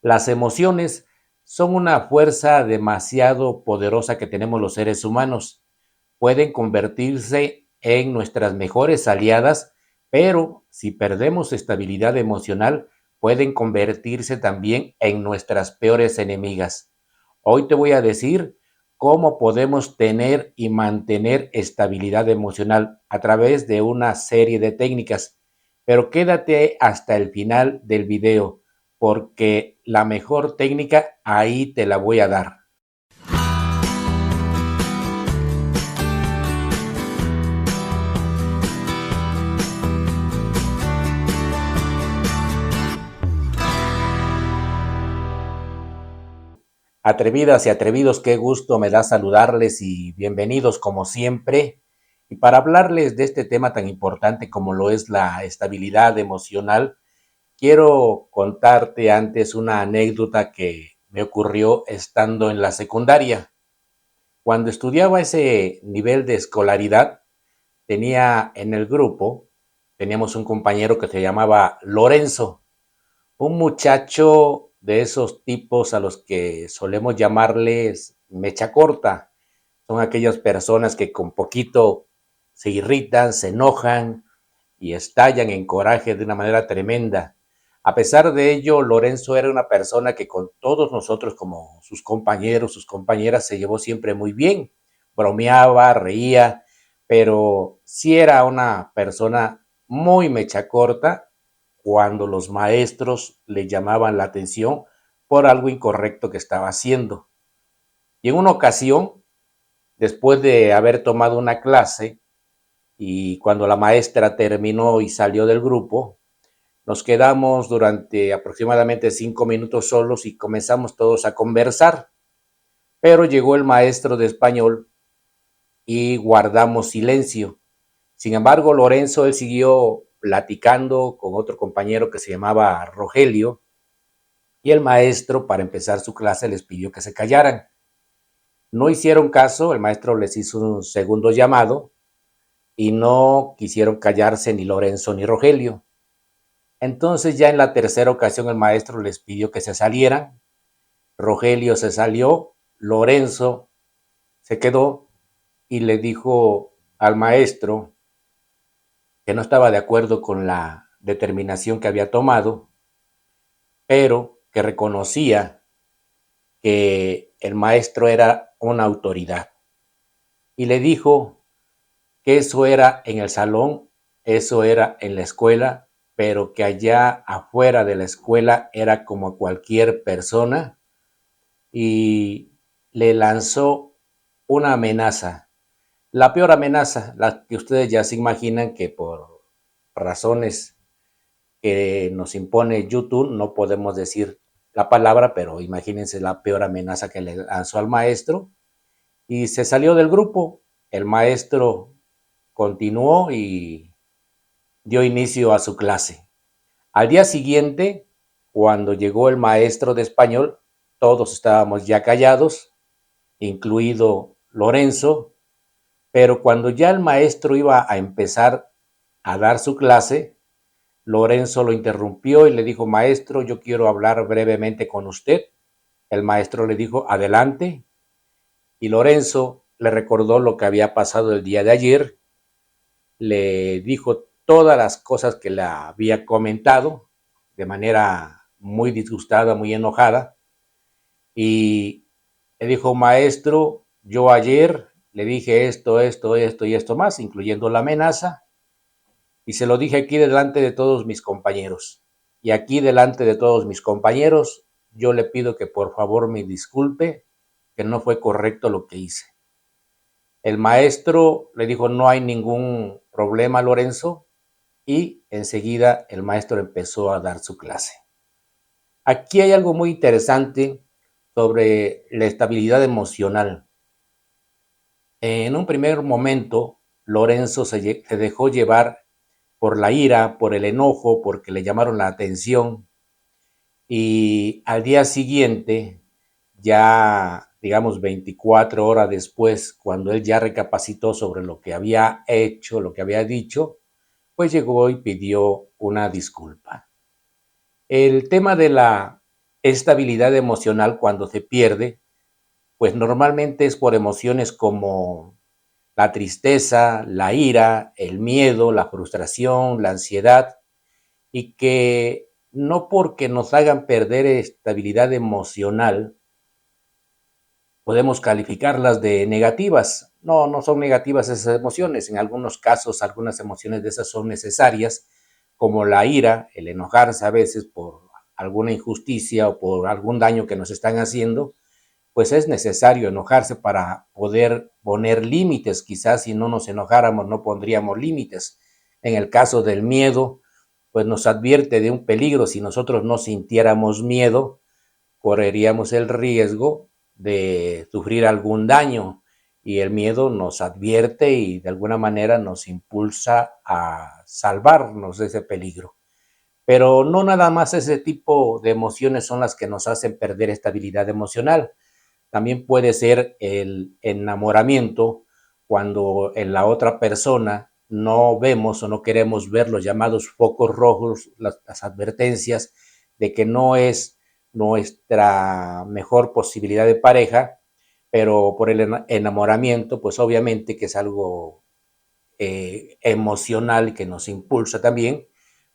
Las emociones son una fuerza demasiado poderosa que tenemos los seres humanos. Pueden convertirse en nuestras mejores aliadas, pero si perdemos estabilidad emocional, pueden convertirse también en nuestras peores enemigas. Hoy te voy a decir cómo podemos tener y mantener estabilidad emocional a través de una serie de técnicas. Pero quédate hasta el final del video porque la mejor técnica ahí te la voy a dar. Atrevidas y atrevidos, qué gusto me da saludarles y bienvenidos como siempre. Y para hablarles de este tema tan importante como lo es la estabilidad emocional, quiero contarte antes una anécdota que me ocurrió estando en la secundaria. Cuando estudiaba ese nivel de escolaridad, tenía en el grupo, teníamos un compañero que se llamaba Lorenzo, un muchacho de esos tipos a los que solemos llamarles mecha corta. Son aquellas personas que con poquito se irritan, se enojan y estallan en coraje de una manera tremenda. A pesar de ello, Lorenzo era una persona que con todos nosotros como sus compañeros, sus compañeras, se llevó siempre muy bien. Bromeaba, reía, pero sí era una persona muy mecha corta cuando los maestros le llamaban la atención por algo incorrecto que estaba haciendo. Y en una ocasión, después de haber tomado una clase y cuando la maestra terminó y salió del grupo, nos quedamos durante aproximadamente 5 minutos solos y comenzamos todos a conversar. Pero llegó el maestro de español y guardamos silencio. Sin embargo, Lorenzo, él siguió platicando con otro compañero que se llamaba Rogelio y el maestro, para empezar su clase, les pidió que se callaran. No hicieron caso, el maestro les hizo un segundo llamado y no quisieron callarse ni Lorenzo ni Rogelio. Entonces ya en la tercera ocasión el maestro les pidió que se salieran, Rogelio se salió, Lorenzo se quedó y le dijo al maestro que no estaba de acuerdo con la determinación que había tomado, pero que reconocía que el maestro era una autoridad. Y le dijo que eso era en el salón, eso era en la escuela, pero que allá afuera de la escuela era como cualquier persona y le lanzó una amenaza. La peor amenaza, la que ustedes ya se imaginan que por razones que nos impone YouTube no podemos decir la palabra, pero imagínense la peor amenaza que le lanzó al maestro y se salió del grupo. El maestro continuó y dio inicio a su clase. Al día siguiente, cuando llegó el maestro de español, todos estábamos ya callados, incluido Lorenzo, pero cuando ya el maestro iba a empezar a dar su clase, Lorenzo lo interrumpió y le dijo, maestro, yo quiero hablar brevemente con usted. El maestro le dijo, adelante. Y Lorenzo le recordó lo que había pasado el día de ayer, le dijo todas las cosas que le había comentado de manera muy disgustada, muy enojada, y le dijo, maestro, yo ayer le dije esto, esto, esto y esto más, incluyendo la amenaza, y se lo dije aquí delante de todos mis compañeros. Y aquí delante de todos mis compañeros, yo le pido que por favor me disculpe, que no fue correcto lo que hice. El maestro le dijo, no hay ningún problema, Lorenzo, y enseguida el maestro empezó a dar su clase. Aquí hay algo muy interesante sobre la estabilidad emocional. En un primer momento, Lorenzo se dejó llevar por la ira, por el enojo, porque le llamaron la atención y al día siguiente, ya digamos 24 horas después, cuando él ya recapacitó sobre lo que había hecho, lo que había dicho, pues llegó y pidió una disculpa. El tema de la esta habilidad emocional cuando se pierde, pues normalmente es por emociones como la tristeza, la ira, el miedo, la frustración, la ansiedad, y que no porque nos hagan perder estabilidad emocional podemos calificarlas de negativas. No, no son negativas esas emociones. En algunos casos, algunas emociones de esas son necesarias, como la ira, el enojarse a veces por alguna injusticia o por algún daño que nos están haciendo, pues es necesario enojarse para poder poner límites. Quizás si no nos enojáramos no pondríamos límites. En el caso del miedo, pues nos advierte de un peligro. Si nosotros no sintiéramos miedo, correríamos el riesgo de sufrir algún daño, y el miedo nos advierte y de alguna manera nos impulsa a salvarnos de ese peligro. Pero no nada más ese tipo de emociones son las que nos hacen perder estabilidad emocional. También puede ser el enamoramiento, cuando en la otra persona no vemos o no queremos ver los llamados focos rojos, las advertencias de que no es nuestra mejor posibilidad de pareja, pero por el enamoramiento, pues obviamente que es algo emocional que nos impulsa también,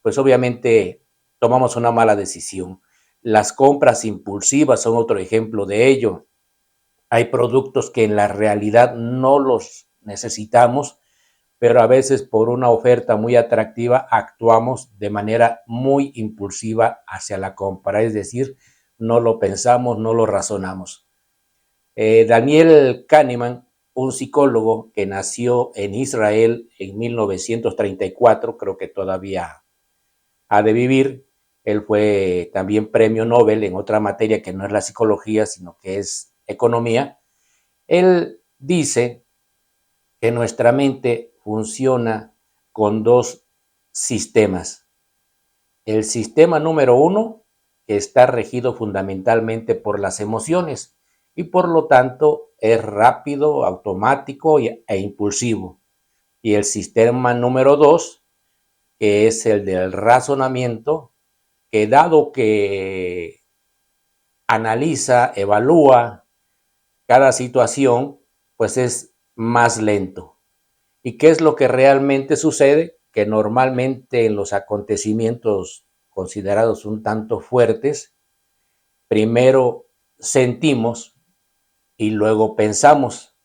pues obviamente tomamos una mala decisión. Las compras impulsivas son otro ejemplo de ello. Hay productos que en la realidad no los necesitamos, pero a veces por una oferta muy atractiva actuamos de manera muy impulsiva hacia la compra, es decir, no lo pensamos, no lo razonamos. Daniel Kahneman, un psicólogo que nació en Israel en 1934, creo que todavía ha de vivir. Él fue también premio Nobel en otra materia que no es la psicología, sino que es economía. Él dice que nuestra mente funciona con dos sistemas. El sistema número uno, que está regido fundamentalmente por las emociones y por lo tanto es rápido, automático e impulsivo. Y el sistema número dos, que es el del razonamiento, que dado que analiza, evalúa cada situación, pues es más lento. ¿Y qué es lo que realmente sucede? Que normalmente en los acontecimientos considerados un tanto fuertes, primero sentimos y luego pensamos.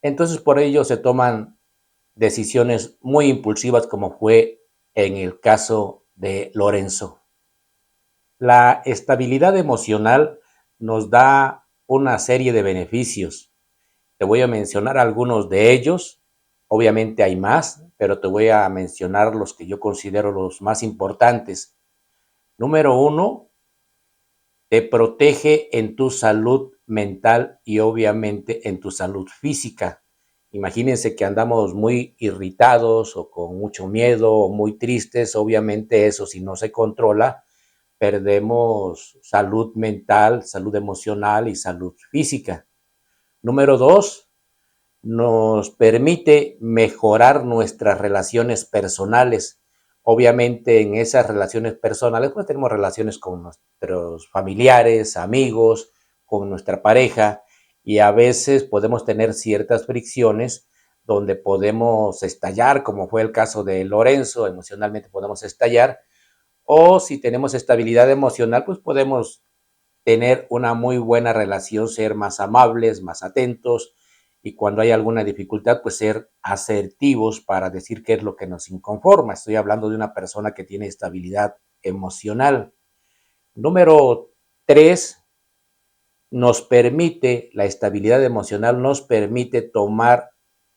Entonces por ello se toman decisiones muy impulsivas, como fue en el caso de Lorenzo. La estabilidad emocional nos da una serie de beneficios. Te voy a mencionar algunos de ellos. Obviamente hay más, pero te voy a mencionar los que yo considero los más importantes. Número uno, te protege en tu salud mental y obviamente en tu salud física. Imagínense que andamos muy irritados o con mucho miedo o muy tristes. Obviamente eso, si no se controla, perdemos salud mental, salud emocional y salud física. Número dos, nos permite mejorar nuestras relaciones personales. Obviamente en esas relaciones personales pues tenemos relaciones con nuestros familiares, amigos, con nuestra pareja, y a veces podemos tener ciertas fricciones donde podemos estallar, como fue el caso de Lorenzo. Emocionalmente podemos estallar, o si tenemos estabilidad emocional pues podemos tener una muy buena relación, ser más amables, más atentos, y cuando hay alguna dificultad, pues ser asertivos para decir qué es lo que nos inconforma. Estoy hablando de una persona que tiene estabilidad emocional. Número tres, la estabilidad emocional nos permite tomar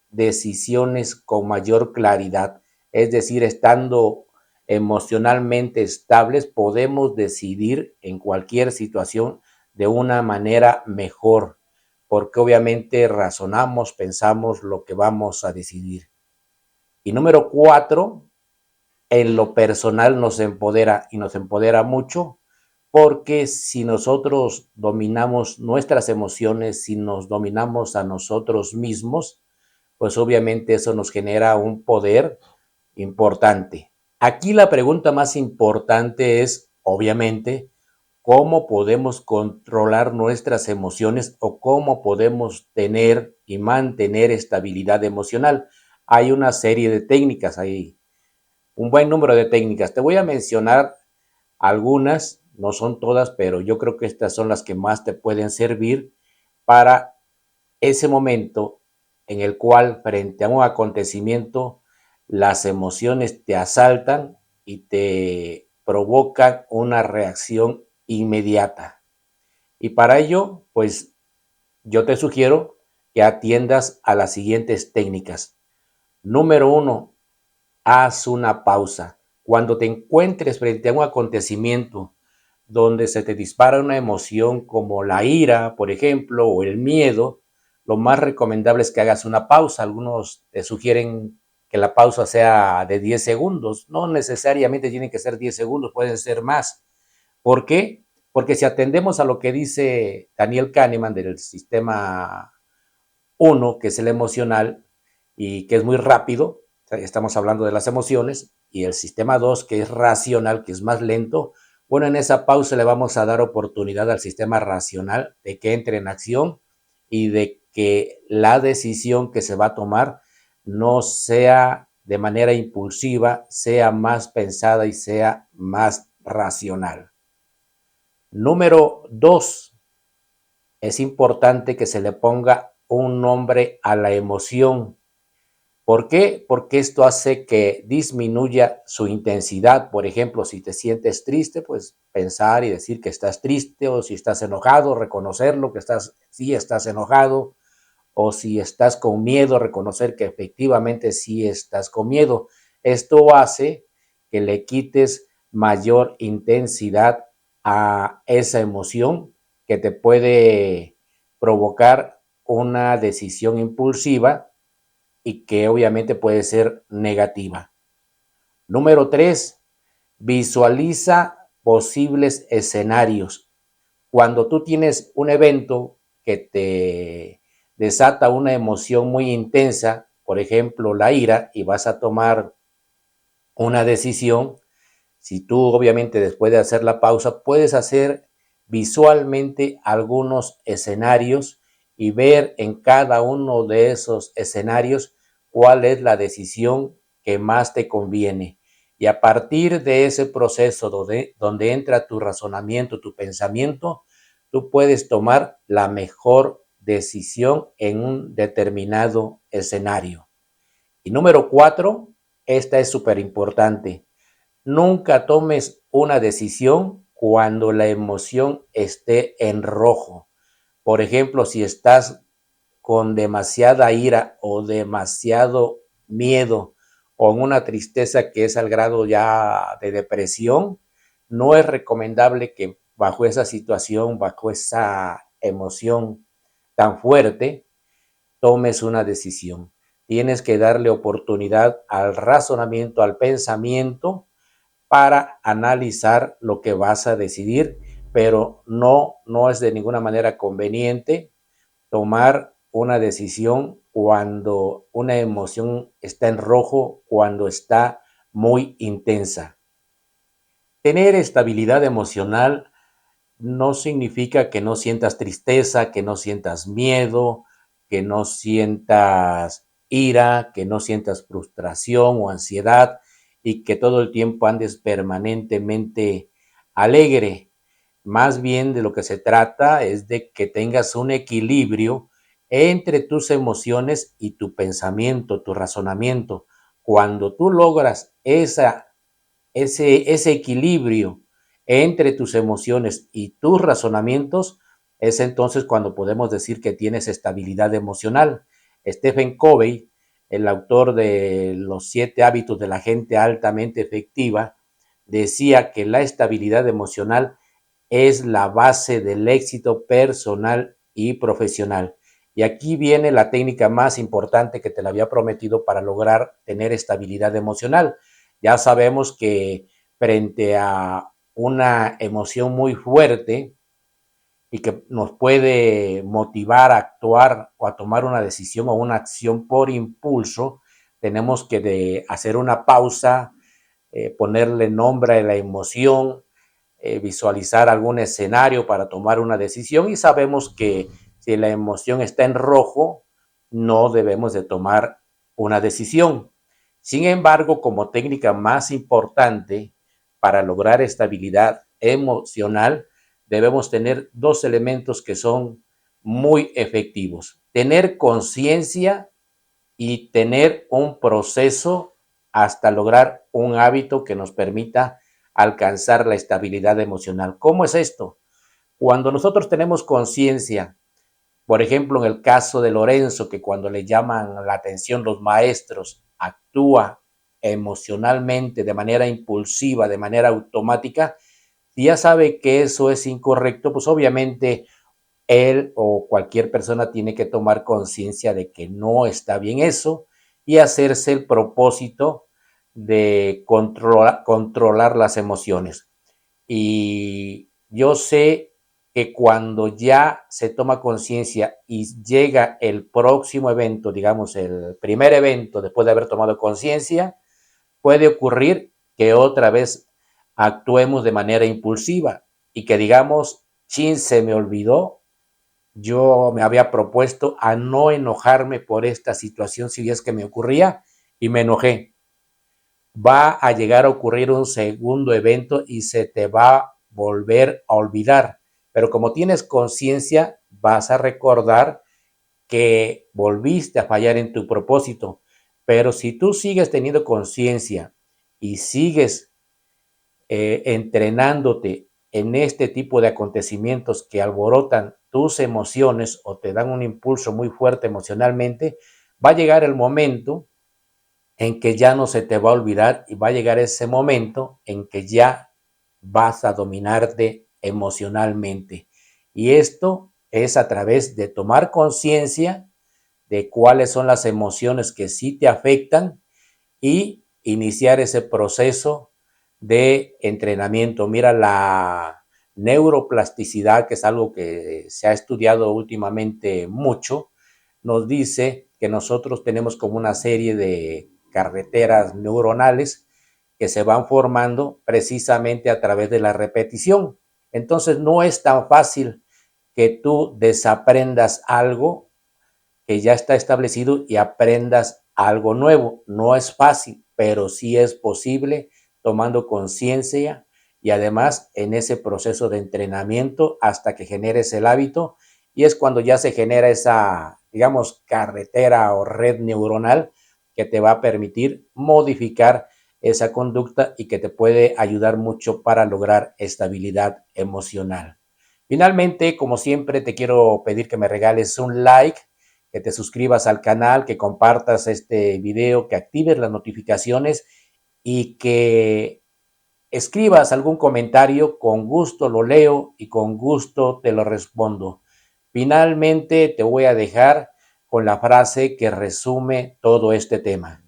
decisiones con mayor claridad. Es decir, estando emocionalmente estables, podemos decidir en cualquier situación de una manera mejor, porque obviamente razonamos, pensamos lo que vamos a decidir. Y número cuatro, en lo personal nos empodera, y nos empodera mucho, porque si nosotros dominamos nuestras emociones, si nos dominamos a nosotros mismos, pues obviamente eso nos genera un poder importante. Aquí la pregunta más importante es, obviamente, cómo podemos controlar nuestras emociones o cómo podemos tener y mantener estabilidad emocional. Hay una serie de técnicas, hay un buen número de técnicas. Te voy a mencionar algunas, no son todas, pero yo creo que estas son las que más te pueden servir para ese momento en el cual frente a un acontecimiento las emociones te asaltan y te provocan una reacción inmediata. Y para ello, pues yo te sugiero que atiendas a las siguientes técnicas. Número uno, haz una pausa. Cuando te encuentres frente a un acontecimiento donde se te dispara una emoción como la ira, por ejemplo, o el miedo, lo más recomendable es que hagas una pausa. Algunos te sugieren que la pausa sea de 10 segundos. No necesariamente tienen que ser 10 segundos, pueden ser más. ¿Por qué? Porque si atendemos a lo que dice Daniel Kahneman del sistema uno, que es el emocional y que es muy rápido, estamos hablando de las emociones, y el sistema 2, que es racional, que es más lento, bueno, en esa pausa le vamos a dar oportunidad al sistema racional de que entre en acción y de que la decisión que se va a tomar no sea de manera impulsiva, sea más pensada y sea más racional. Número 2, es importante que se le ponga un nombre a la emoción. ¿Por qué? Porque esto hace que disminuya su intensidad. Por ejemplo, si te sientes triste, pues pensar y decir que estás triste, o si estás enojado, reconocerlo, que sí estás enojado, o si estás con miedo, reconocer que efectivamente sí estás con miedo. Esto hace que le quites mayor intensidad a esa emoción que te puede provocar una decisión impulsiva y que obviamente puede ser negativa. Número 3, visualiza posibles escenarios. Cuando tú tienes un evento que te desata una emoción muy intensa, por ejemplo, la ira, y vas a tomar una decisión, si tú obviamente después de hacer la pausa puedes hacer visualmente algunos escenarios y ver en cada uno de esos escenarios cuál es la decisión que más te conviene. Y a partir de ese proceso donde entra tu razonamiento, tu pensamiento, tú puedes tomar la mejor decisión en un determinado escenario. Y número 4, esta es súper importante. Nunca tomes una decisión cuando la emoción esté en rojo. Por ejemplo, si estás con demasiada ira o demasiado miedo o en una tristeza que es al grado ya de depresión, no es recomendable que bajo esa situación, bajo esa emoción tan fuerte, tomes una decisión. Tienes que darle oportunidad al razonamiento, al pensamiento, para analizar lo que vas a decidir, pero no es de ninguna manera conveniente tomar una decisión cuando una emoción está en rojo, cuando está muy intensa. Tener estabilidad emocional no significa que no sientas tristeza, que no sientas miedo, que no sientas ira, que no sientas frustración o ansiedad y que todo el tiempo andes permanentemente alegre. Más bien de lo que se trata es de que tengas un equilibrio entre tus emociones y tu pensamiento, tu razonamiento. Cuando tú logras ese equilibrio entre tus emociones y tus razonamientos, es entonces cuando podemos decir que tienes estabilidad emocional. Stephen Covey, el autor de Los 7 hábitos de la gente altamente efectiva, decía que la estabilidad emocional es la base del éxito personal y profesional. Y aquí viene la técnica más importante que te la había prometido para lograr tener estabilidad emocional. Ya sabemos que frente a una emoción muy fuerte y que nos puede motivar a actuar o a tomar una decisión o una acción por impulso, tenemos que hacer una pausa, ponerle nombre a la emoción, visualizar algún escenario para tomar una decisión y sabemos que si la emoción está en rojo, no debemos de tomar una decisión. Sin embargo, como técnica más importante para lograr estabilidad emocional, debemos tener dos elementos que son muy efectivos. Tener conciencia y tener un proceso hasta lograr un hábito que nos permita alcanzar la estabilidad emocional. ¿Cómo es esto? Cuando nosotros tenemos conciencia, por ejemplo, en el caso de Lorenzo, que cuando le llaman la atención los maestros, actúa emocionalmente, de manera impulsiva, de manera automática, si ya sabe que eso es incorrecto, pues obviamente él o cualquier persona tiene que tomar conciencia de que no está bien eso y hacerse el propósito de controlar las emociones. Y yo sé que cuando ya se toma conciencia y llega el próximo evento, digamos el primer evento después de haber tomado conciencia, puede ocurrir que otra vez actuemos de manera impulsiva y que digamos, chin, se me olvidó, yo me había propuesto a no enojarme por esta situación si es que me ocurría y me enojé. Va a llegar a ocurrir un segundo evento y se te va a volver a olvidar. Pero como tienes conciencia, vas a recordar que volviste a fallar en tu propósito. Pero si tú sigues teniendo conciencia y sigues entrenándote en este tipo de acontecimientos que alborotan tus emociones o te dan un impulso muy fuerte emocionalmente, va a llegar el momento en que ya no se te va a olvidar y va a llegar ese momento en que ya vas a dominarte emocionalmente. Y esto es a través de tomar conciencia de cuáles son las emociones que sí te afectan y iniciar ese proceso de entrenamiento. Mira, la neuroplasticidad, que es algo que se ha estudiado últimamente mucho, nos dice que nosotros tenemos como una serie de carreteras neuronales que se van formando precisamente a través de la repetición. Entonces no es tan fácil que tú desaprendas algo que ya está establecido y aprendas algo nuevo. No es fácil, pero sí es posible tomando conciencia y además en ese proceso de entrenamiento hasta que generes el hábito y es cuando ya se genera esa, digamos, carretera o red neuronal que te va a permitir modificar esa conducta y que te puede ayudar mucho para lograr estabilidad emocional. Finalmente, como siempre, te quiero pedir que me regales un like, que te suscribas al canal, que compartas este video, que actives las notificaciones y que escribas algún comentario. Con gusto lo leo y con gusto te lo respondo. Finalmente, te voy a dejar con la frase que resume todo este tema.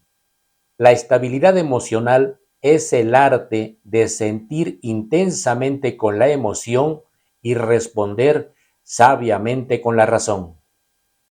La estabilidad emocional es el arte de sentir intensamente con la emoción y responder sabiamente con la razón.